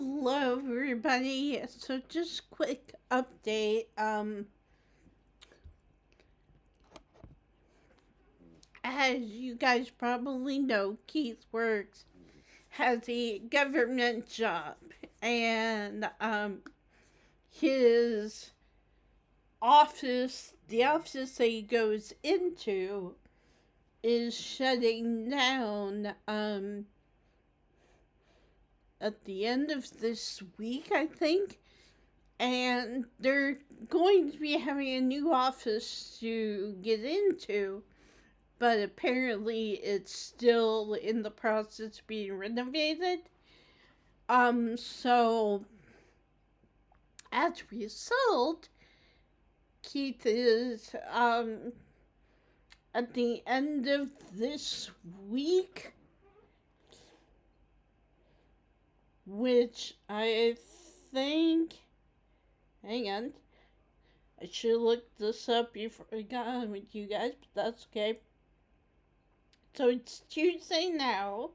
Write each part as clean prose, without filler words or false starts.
Hello, everybody. So, just quick update. As you guys probably know, Keith works has a government job, and his office, the office that he goes into, is shutting down. At the end of this week, I think. And they're going to be having a new office to get into, but apparently it's still in the process of being renovated. So as a result, Keith is at the end of this week, which I think, hang on, I should have looked this up before I got on with you guys, but that's okay. So it's Tuesday now.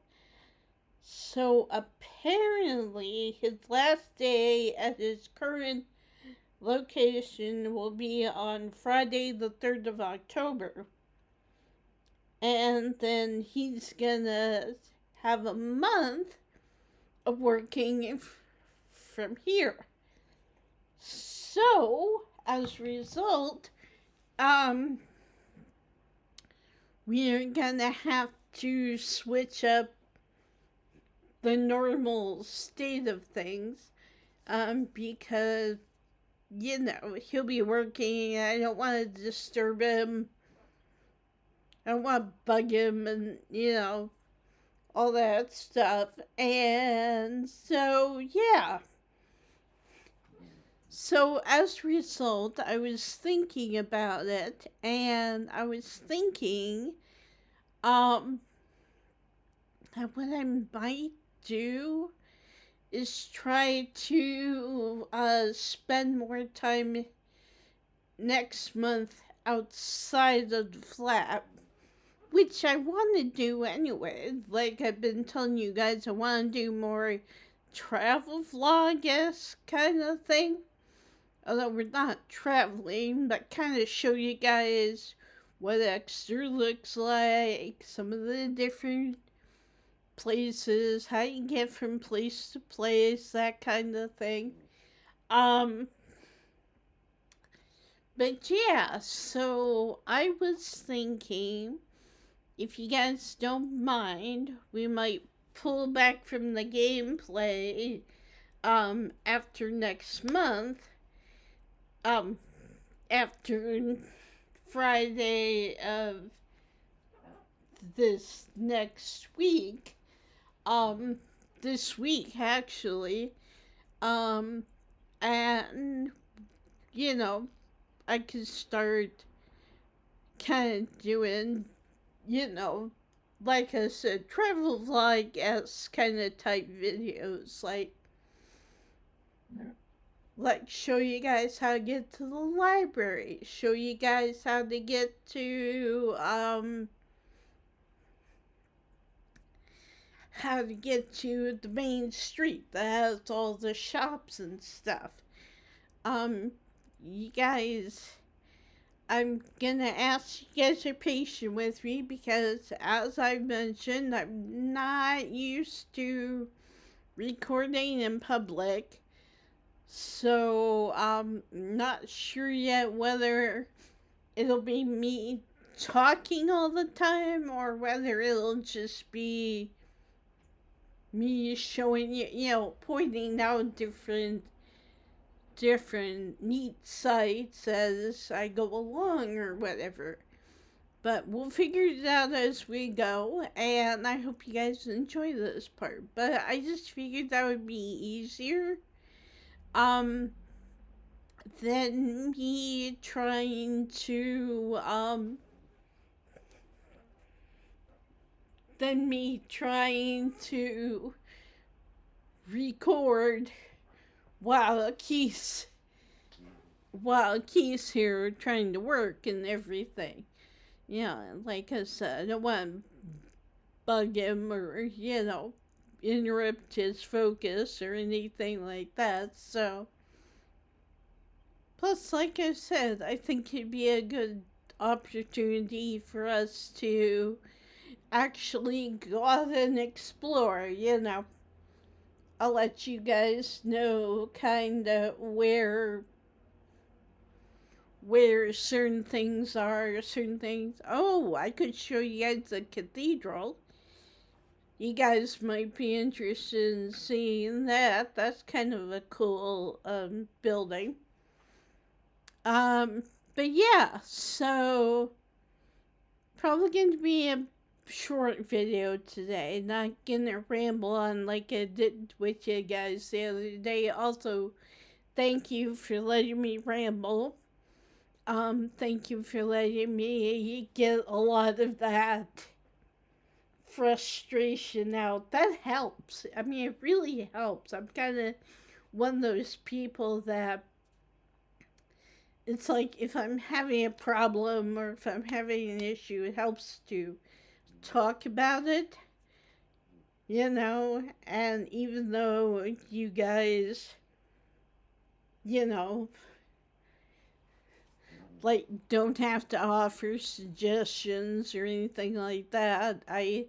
So apparently his last day at his current location will be on Friday the 3rd of October. And then he's gonna have a month of working from here. So, as a result, we're gonna have to switch up the normal state of things, because, he'll be working, and I don't want to disturb him. I don't want to bug him, and, all that stuff. And so, yeah. So, as a result, I was thinking about it, and I was thinking, that what I might do is try to spend more time next month outside of the flat, which I want to do anyway. Like I've been telling you guys, I want to do more travel vlog-esque kind of thing. Although we're not traveling, but kind of show you guys what Exeter looks like, some of the different places, how you get from place to place, that kind of thing. But yeah, so I was thinking, if you guys don't mind, we might pull back from the gameplay after next month, after Friday of this next week, this week actually, and I could start kind of doing, like I said, travel vlog-esque kind of type videos, like show you guys how to get to the library, show you guys how to get to the main street that has all the shops and stuff. You guys, I'm gonna ask you guys are patient with me because, as I mentioned, I'm not used to recording in public. So, I'm not sure yet whether it'll be me talking all the time or whether it'll just be me showing you, pointing out different neat sites as I go along or whatever. But we'll figure it out as we go, and I hope you guys enjoy this part. But I just figured that would be easier than me trying to record while Keith's here trying to work and everything. Yeah, like I said, I don't want to bug him or, interrupt his focus or anything like that. So, plus, like I said, I think it'd be a good opportunity for us to actually go out and explore, you know. I'll let you guys know kind of where certain things are, certain things. Oh, I could show you guys the cathedral. You guys might be interested in seeing that. That's kind of a cool building. Um, but yeah, so probably going to be a short video today. Not gonna ramble on like I did with you guys the other day. Also, thank you for letting me ramble. Thank you for letting me get a lot of that frustration out. That helps. I mean, it really helps. I'm kind of one of those people that it's like if I'm having a problem or if I'm having an issue, it helps to talk about it, you know. And even though you guys, you know, like don't have to offer suggestions or anything like that, I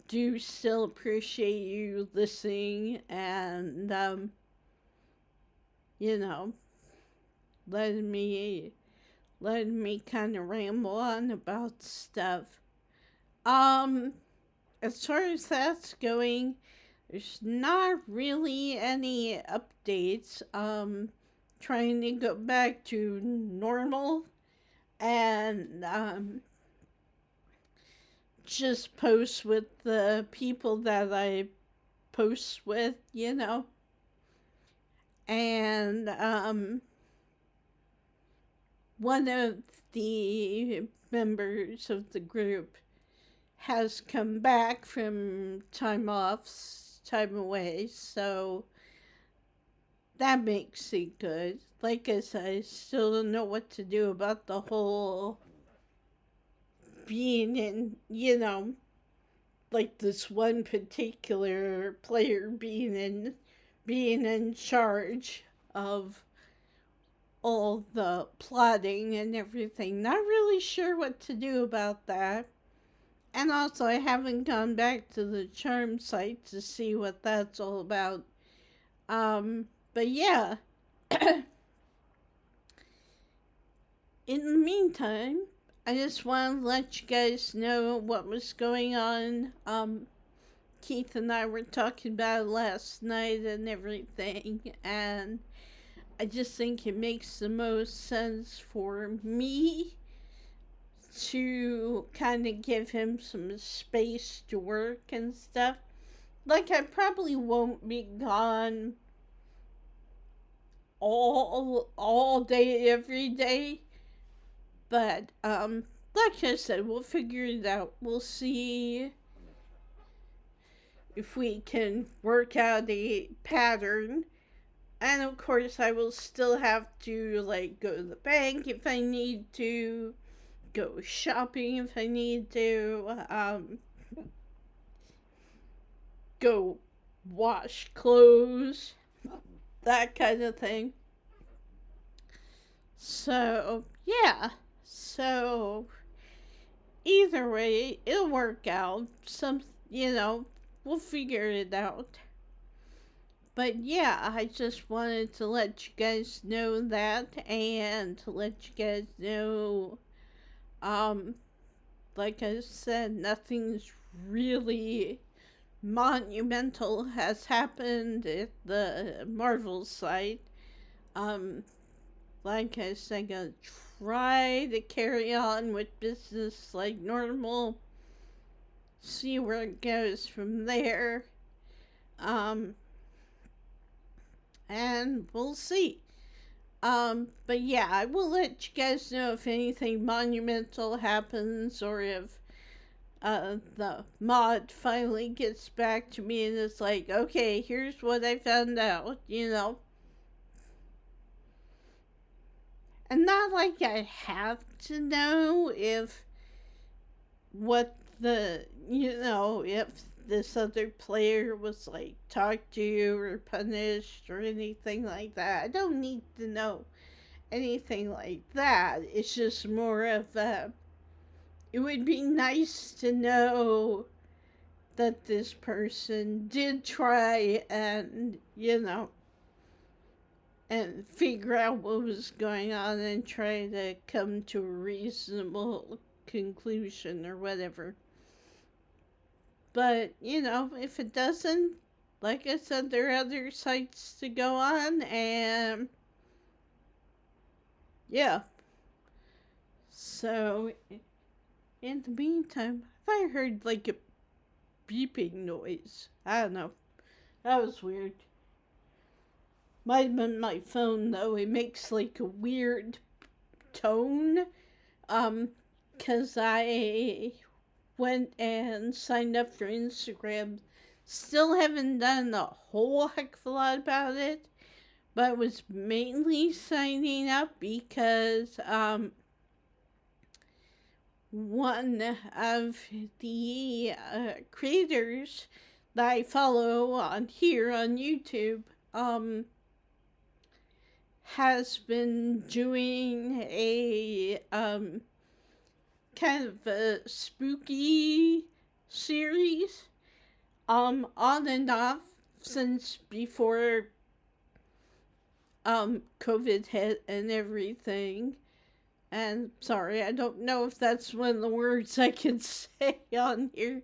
do still appreciate you listening and you know, letting me kind of ramble on about stuff. Um, as far as that's going, there's not really any updates. Trying to go back to normal and just post with the people that I post with, you know. And one of the members of the group has come back from time away, so that makes it good. Like I said, I still don't know what to do about the whole being in, you know, like this one particular player being in charge of all the plotting and everything. Not really sure what to do about that. And also, I haven't gone back to the charm site to see what that's all about. But yeah. In the meantime, I just want to let you guys know what was going on. Keith and I were talking about it last night and everything, and I just think it makes the most sense for me to kind of give him some space to work and stuff. Like, I probably won't be gone all day every day, but like I said, we'll figure it out. We'll see if we can work out a pattern. And of course, I will still have to like go to the bank if I need to, go shopping if I need to, go wash clothes, that kind of thing. So, yeah. So, either way, it'll work out. You know, we'll figure it out. But yeah, I just wanted to let you guys know that and to let you guys know, um, like I said, nothing's really monumental has happened at the Marvel site. Um, like I said, I'm gonna try to carry on with business like normal, see where it goes from there. Um, and we'll see. But yeah, I will let you guys know if anything monumental happens or if the mod finally gets back to me and it's like, okay, here's what I found out, you know. And not like I have to know if what the, you know, if this other player was like talked to or punished or anything like that. I don't need to know anything like that. It's just more of a, it would be nice to know that this person did try and, and figure out what was going on and try to come to a reasonable conclusion or whatever. But, if it doesn't, like I said, there are other sites to go on, and yeah. So, in the meantime, if I heard like a beeping noise, I don't know. That was weird. Might have been my phone though. It makes like a weird tone. Cause I went and signed up for Instagram. Still haven't done a whole heck of a lot about it, but was mainly signing up because one of the creators that I follow on here on YouTube has been doing a kind of a spooky series on and off since before COVID hit and everything. And sorry, I don't know if that's one of the words I can say on here,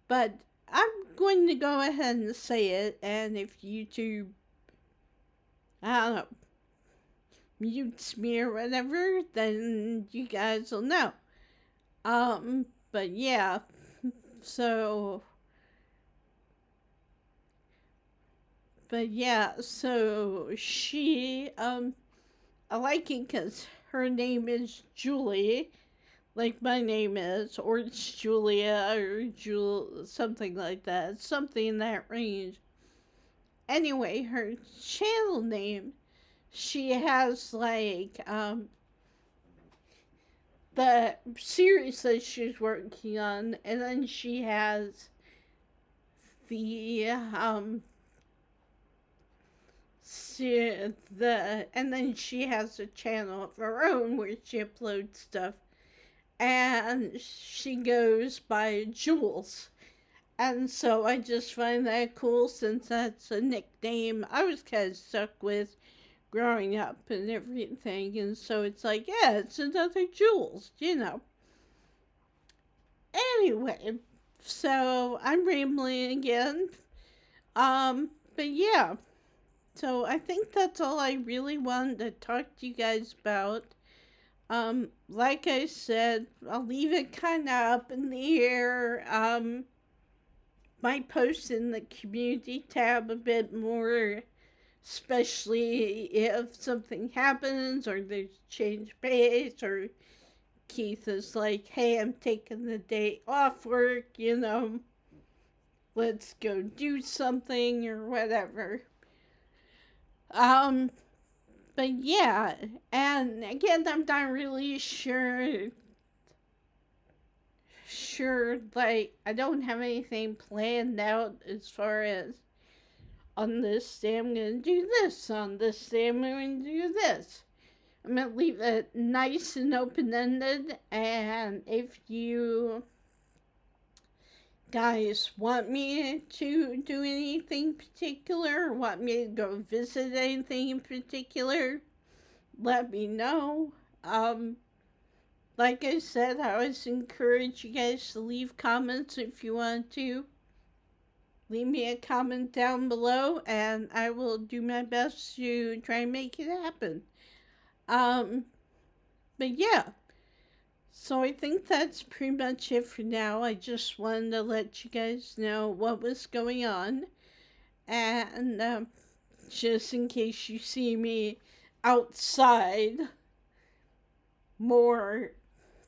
but I'm going to go ahead and say it. And if YouTube, I don't know, mutes me or whatever, then you guys will know. But yeah, so she, I like it because her name is Julie, like my name is, or it's Julia, or something like that, something in that range. Anyway, her channel name, she has like, the series that she's working on, and then she has the and then she has a channel of her own where she uploads stuff, and she goes by Jules. And so I just find that cool since that's a nickname I was kind of stuck with growing up and everything. And so it's like, yeah, it's another Jules, Anyway, so I'm rambling again. But yeah. So I think that's all I really wanted to talk to you guys about. Like I said, I'll leave it kind of up in the air. Might post in the community tab a bit more, especially if something happens or there's change pace or Keith is like, hey, I'm taking the day off work, let's go do something or whatever. But yeah, and again, I'm not really sure, like, I don't have anything planned out as far as on this day I'm gonna do this, on this day I'm gonna do this. I'm gonna leave it nice and open-ended, and if you guys want me to do anything particular, or want me to go visit anything in particular, let me know. Like I said, I always encourage you guys to leave comments if you want to. Leave me a comment down below, and I will do my best to try and make it happen. But yeah. So I think that's pretty much it for now. I just wanted to let you guys know what was going on. And just in case you see me outside more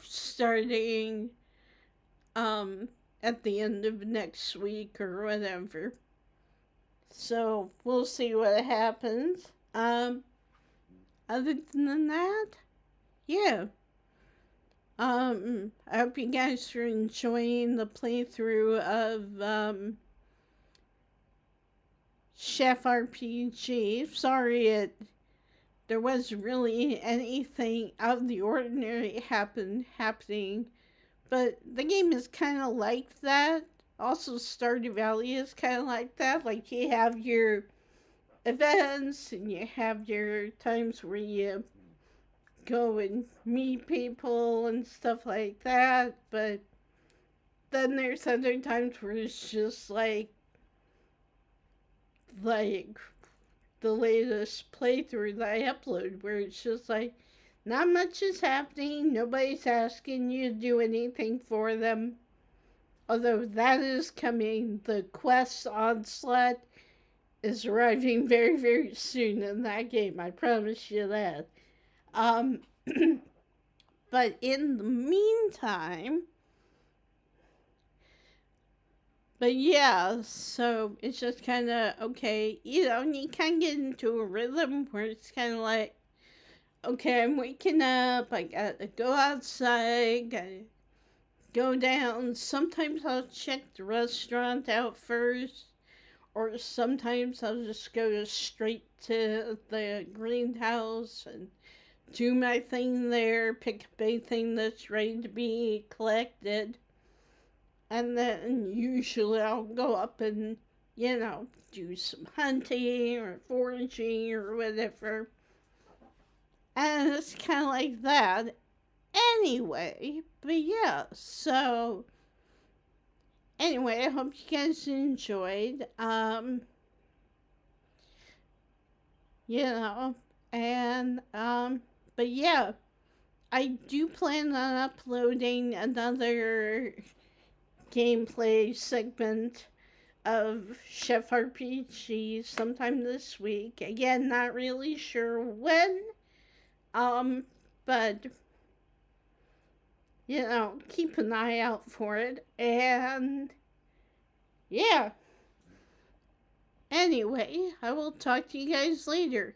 starting at the end of next week or whatever. So we'll see what happens. Other than that, yeah. I hope you guys are enjoying the playthrough of Chef RPG. Sorry there wasn't really anything out of the ordinary happening, but the game is kind of like that. Also, Stardew Valley is kind of like that. Like, you have your events and you have your times where you go and meet people and stuff like that, but then there's other times where it's just like the latest playthrough that I upload, where it's just like not much is happening, nobody's asking you to do anything for them. Although that is coming, the quest onslaught is arriving very, very soon in that game. I promise you that. Um, but in the meantime, but yeah, so it's just kind of okay, and you kind of get into a rhythm where it's kind of like, okay, I'm waking up, I gotta go outside, gotta go down. Sometimes I'll check the restaurant out first, or sometimes I'll just go straight to the greenhouse and do my thing there, pick up anything that's ready to be collected. And then usually I'll go up and, do some hunting or foraging or whatever. And it's kind of like that anyway. But yeah, so anyway, I hope you guys enjoyed. You know, and, but yeah, I do plan on uploading another gameplay segment of Chef RPG sometime this week. Again, not really sure when. But keep an eye out for it. And yeah. Anyway, I will talk to you guys later.